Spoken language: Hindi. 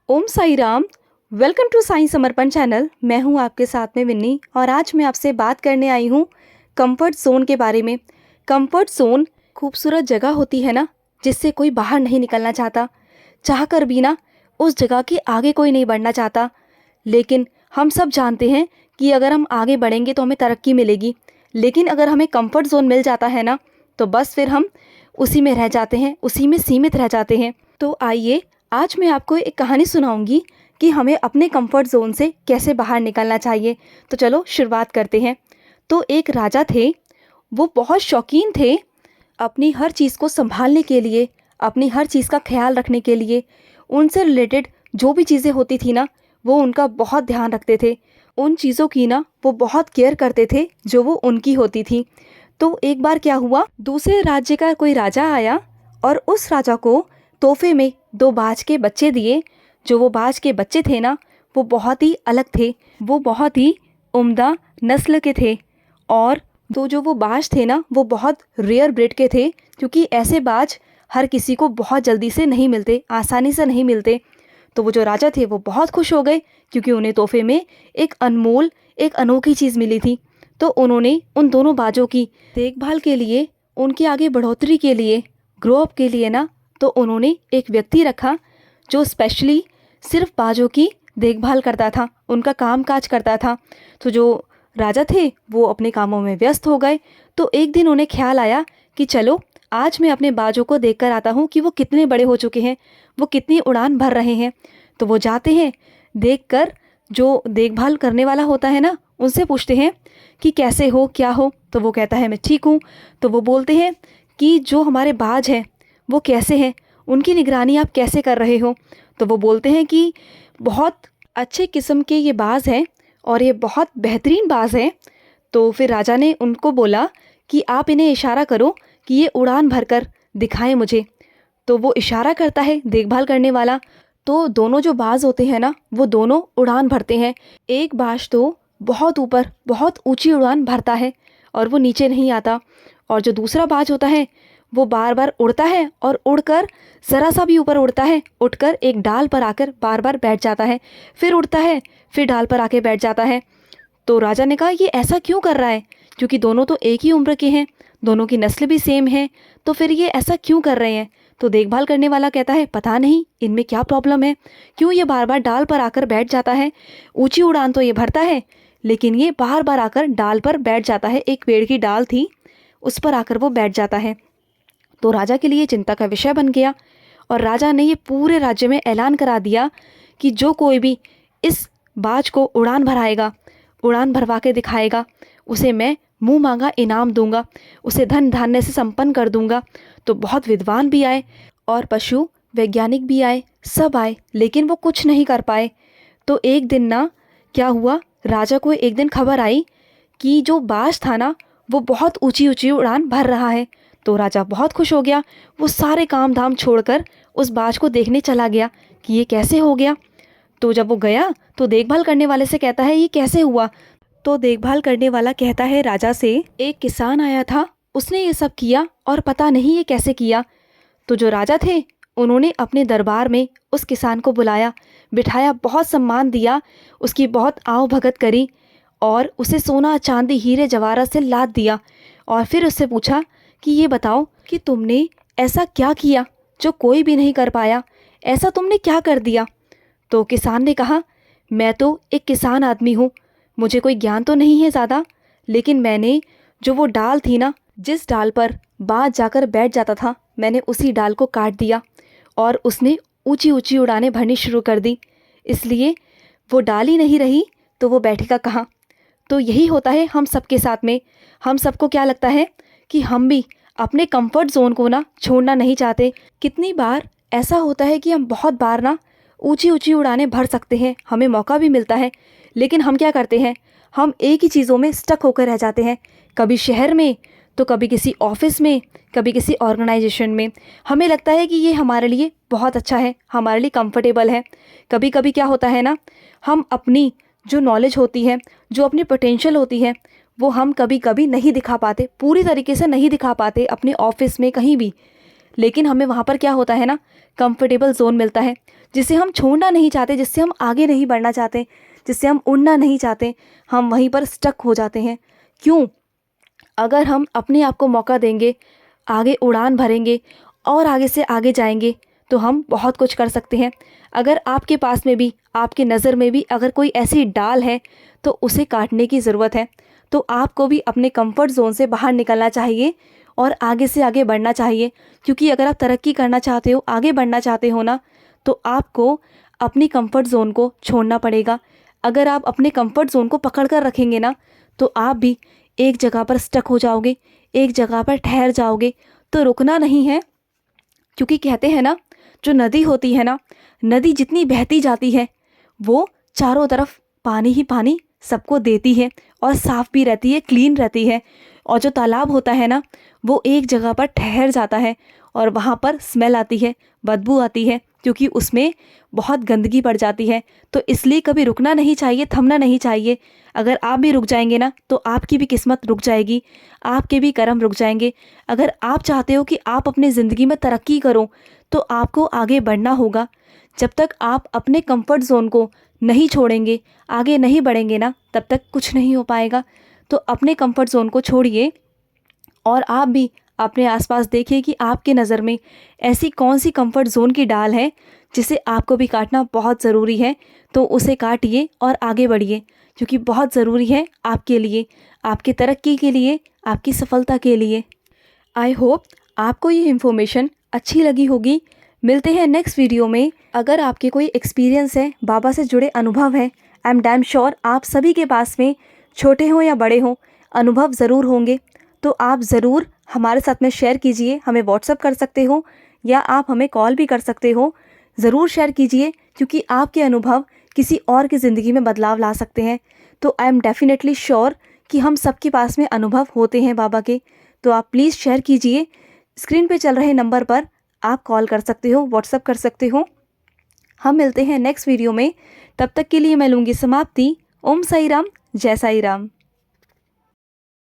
Om Sai Ram. Welcome to Sai Samarpan channel. मैं हूं आपके साथ में विन्नी और आज मैं आपसे बात करने आई हूं कंफर्ट जोन के बारे में। कंफर्ट जोन खूबसूरत जगह होती है ना, जिससे कोई बाहर नहीं निकलना चाहता, चाह कर भी ना उस जगह के आगे कोई नहीं बढ़ना चाहता। लेकिन हम सब जानते हैं कि अगर हम आगे बढ़ेंगे तो हमें तरक्की मिलेगी, लेकिन अगर हमें कंफर्ट जोन मिल जाता है ना, तो बस फिर हम उसी में रह जाते हैं, उसी में सीमित रह जाते हैं। तो आइए आज मैं आपको एक कहानी सुनाऊंगी कि हमें अपने कंफर्ट जोन से कैसे बाहर निकलना चाहिए। तो चलो शुरुआत करते हैं। तो एक राजा थे, वो बहुत शौकीन थे अपनी हर चीज़ को संभालने के लिए, अपनी हर चीज़ का ख्याल रखने के लिए। उनसे रिलेटेड जो भी चीज़ें होती थी ना, वो उनका बहुत ध्यान रखते थे। उन चीज़ों की ना वो बहुत केयर करते थे जो वो उनकी होती थी। तो एक बार क्या हुआ, दूसरे राज्य का कोई राजा आया और उस राजा को तोहफे में दो बाज के बच्चे दिए। जो वो बाज के बच्चे थे ना, वो बहुत ही अलग थे, वो बहुत ही उम्दा नस्ल के थे। और तो जो वो बाज थे ना, वो बहुत रेयर ब्रीड के थे, क्योंकि ऐसे बाज हर किसी को बहुत जल्दी से नहीं मिलते, आसानी से नहीं मिलते। तो वो जो राजा थे वो बहुत खुश हो गए, क्योंकि उन्हें तोहफे में एक अनमोल, एक अनोखी चीज़ मिली थी। तो उन्होंने उन दोनों बाजों की देखभाल के लिए, उनके आगे बढ़ोतरी के लिए, ग्रो अप के लिए ना, तो उन्होंने एक व्यक्ति रखा जो स्पेशली सिर्फ बाजों की देखभाल करता था, उनका काम काज करता था। तो जो राजा थे वो अपने कामों में व्यस्त हो गए। तो एक दिन उन्हें ख्याल आया कि चलो आज मैं अपने बाजों को देख कर आता हूँ कि वो कितने बड़े हो चुके हैं, वो कितनी उड़ान भर रहे हैं। तो वो जाते हैं, देख कर जो देखभाल करने वाला होता है ना, उनसे पूछते हैं कि कैसे हो, क्या हो। तो वो कहता है मैं ठीक हूँ। तो वो बोलते हैं कि जो हमारे बाज हैं वो कैसे हैं, उनकी निगरानी आप कैसे कर रहे हो। तो वो बोलते हैं कि बहुत अच्छे किस्म के ये बाज हैं और ये बहुत बेहतरीन बाज हैं। तो फिर राजा ने उनको बोला कि आप इन्हें इशारा करो कि ये उड़ान भरकर दिखाएं मुझे। तो वो इशारा करता है देखभाल करने वाला। तो दोनों जो बाज होते हैं ना, वो दोनों उड़ान भरते हैं। एक बाज तो बहुत ऊपर, बहुत ऊंची उड़ान भरता है और वो नीचे नहीं आता। और जो दूसरा बाज होता है वो बार बार उड़ता है और उड़कर ज़रा सा भी ऊपर उड़ता है, उठकर एक डाल पर आकर बार बार बैठ जाता है, फिर उड़ता है, फिर डाल पर आके बैठ जाता है। तो राजा ने कहा ये ऐसा क्यों कर रहा है, क्योंकि दोनों तो एक ही उम्र के हैं, दोनों की नस्ल भी सेम है, तो फिर ये ऐसा क्यों कर रहे हैं। तो देखभाल करने वाला कहता है पता नहीं इनमें क्या प्रॉब्लम है, क्यों ये बार बार डाल पर आकर बैठ जाता है। ऊंची उड़ान तो ये भरता है, लेकिन ये बार बार आकर डाल पर बैठ जाता है। एक पेड़ की डाल थी, उस पर आकर वो बैठ जाता है। तो राजा के लिए चिंता का विषय बन गया और राजा ने ये पूरे राज्य में ऐलान करा दिया कि जो कोई भी इस बाज को उड़ान भराएगा, उड़ान भरवा के दिखाएगा, उसे मैं मुंह मांगा इनाम दूंगा, उसे धन धान्य से संपन्न कर दूंगा। तो बहुत विद्वान भी आए और पशु वैज्ञानिक भी आए, सब आए, लेकिन वो कुछ नहीं कर पाए। तो एक दिन ना क्या हुआ, राजा को एक दिन खबर आई कि जो बाज था ना, वो बहुत ऊंची ऊंची उड़ान भर रहा है। तो राजा बहुत खुश हो गया, वो सारे काम धाम छोड़कर उस बाज को देखने चला गया कि ये कैसे हो गया। तो जब वो गया तो देखभाल करने वाले से कहता है ये कैसे हुआ। तो देखभाल करने वाला कहता है राजा से, एक किसान आया था, उसने ये सब किया और पता नहीं ये कैसे किया। तो जो राजा थे उन्होंने अपने दरबार में उस किसान को बुलाया, बिठाया, बहुत सम्मान दिया, उसकी बहुत आओ भगत करी और उसे सोना चांदी हीरे जवाहरात से लाद दिया। और फिर उससे पूछा कि ये बताओ कि तुमने ऐसा क्या किया जो कोई भी नहीं कर पाया, ऐसा तुमने क्या कर दिया। तो किसान ने कहा मैं तो एक किसान आदमी हूँ, मुझे कोई ज्ञान तो नहीं है ज़्यादा, लेकिन मैंने जो वो डाल थी ना, जिस डाल पर बाज जाकर बैठ जाता था, मैंने उसी डाल को काट दिया और उसने ऊंची ऊंची उड़ानें भरनी शुरू कर दी, इसलिए वो डाल ही नहीं रही तो वो बैठेगा कहाँ। तो यही होता है हम सबके साथ में। हम सबको क्या लगता है कि हम भी अपने कंफर्ट जोन को ना छोड़ना नहीं चाहते। कितनी बार ऐसा होता है कि हम बहुत बार ना ऊंची ऊंची उड़ानें भर सकते हैं, हमें मौका भी मिलता है, लेकिन हम क्या करते हैं, हम एक ही चीज़ों में स्टक होकर रह जाते हैं। कभी शहर में, तो कभी किसी ऑफिस में, कभी किसी ऑर्गेनाइजेशन में। हमें लगता है कि ये हमारे लिए बहुत अच्छा है, हमारे लिए कंफर्टेबल है। कभी कभी क्या होता है ना, हम अपनी जो नॉलेज होती है, जो अपनी पोटेंशियल होती है, वो हम कभी कभी नहीं दिखा पाते, पूरी तरीके से नहीं दिखा पाते अपने ऑफिस में, कहीं भी। लेकिन हमें वहाँ पर क्या होता है ना, कंफर्टेबल जोन मिलता है जिसे हम छोड़ना नहीं चाहते, जिससे हम आगे नहीं बढ़ना चाहते, जिससे हम उड़ना नहीं चाहते, हम वहीं पर स्टक हो जाते हैं। क्यों? अगर हम अपने आप को मौका देंगे, आगे उड़ान भरेंगे और आगे से आगे जाएंगे तो हम बहुत कुछ कर सकते हैं। अगर आपके पास में भी, आपकी नज़र में भी अगर कोई ऐसी डाल है तो उसे काटने की ज़रूरत है। तो आपको भी अपने कंफर्ट जोन से बाहर निकलना चाहिए और आगे से आगे बढ़ना चाहिए, क्योंकि अगर आप तरक्की करना चाहते हो, आगे बढ़ना चाहते हो ना, तो आपको अपनी कंफर्ट जोन को छोड़ना पड़ेगा। अगर आप अपने कंफर्ट जोन को पकड़ कर रखेंगे ना, तो आप भी एक जगह पर स्टक हो जाओगे, एक जगह पर ठहर जाओगे। तो रुकना नहीं है, क्योंकि कहते हैं ना, जो नदी होती है ना, नदी जितनी बहती जाती है वो चारों तरफ पानी ही पानी सबको देती है और साफ़ भी रहती है, क्लीन रहती है। और जो तालाब होता है ना, वो एक जगह पर ठहर जाता है और वहाँ पर स्मेल आती है, बदबू आती है, क्योंकि उसमें बहुत गंदगी पड़ जाती है। तो इसलिए कभी रुकना नहीं चाहिए, थमना नहीं चाहिए। अगर आप भी रुक जाएंगे ना, तो आपकी भी किस्मत रुक जाएगी, आपके भी कर्म रुक जाएंगे। अगर आप चाहते हो कि आप अपनी ज़िंदगी में तरक्की करो, तो आपको आगे बढ़ना होगा। जब तक आप अपने कंफर्ट जोन को नहीं छोड़ेंगे, आगे नहीं बढ़ेंगे ना, तब तक कुछ नहीं हो पाएगा। तो अपने कंफर्ट जोन को छोड़िए और आप भी अपने आसपास देखिए कि आपके नज़र में ऐसी कौन सी कंफर्ट जोन की डाल है जिसे आपको भी काटना बहुत ज़रूरी है। तो उसे काटिए और आगे बढ़िए, क्योंकि बहुत ज़रूरी है आपके लिए, आपकी तरक्की के लिए, आपकी सफलता के लिए। आई होप आपको ये इन्फॉर्मेशन अच्छी लगी होगी। मिलते हैं नेक्स्ट वीडियो में। अगर आपके कोई एक्सपीरियंस है, बाबा से जुड़े अनुभव है, आई एम डैम श्योर आप सभी के पास में, छोटे हों या बड़े हों, अनुभव ज़रूर होंगे। तो आप ज़रूर हमारे साथ में शेयर कीजिए। हमें व्हाट्सअप कर सकते हो या आप हमें कॉल भी कर सकते हो। ज़रूर शेयर कीजिए, क्योंकि आपके अनुभव किसी और की ज़िंदगी में बदलाव ला सकते हैं। तो आई एम डेफिनेटली श्योर कि हम सबके पास में अनुभव होते हैं बाबा के। तो आप प्लीज़ शेयर कीजिए। स्क्रीन पे चल रहे नंबर पर आप कॉल कर सकते हो, व्हाट्सअप कर सकते हो। हम मिलते हैं नेक्स्ट वीडियो में। तब तक के लिए मैं लूँगी समाप्ति। ओम साई राम, जय साई राम।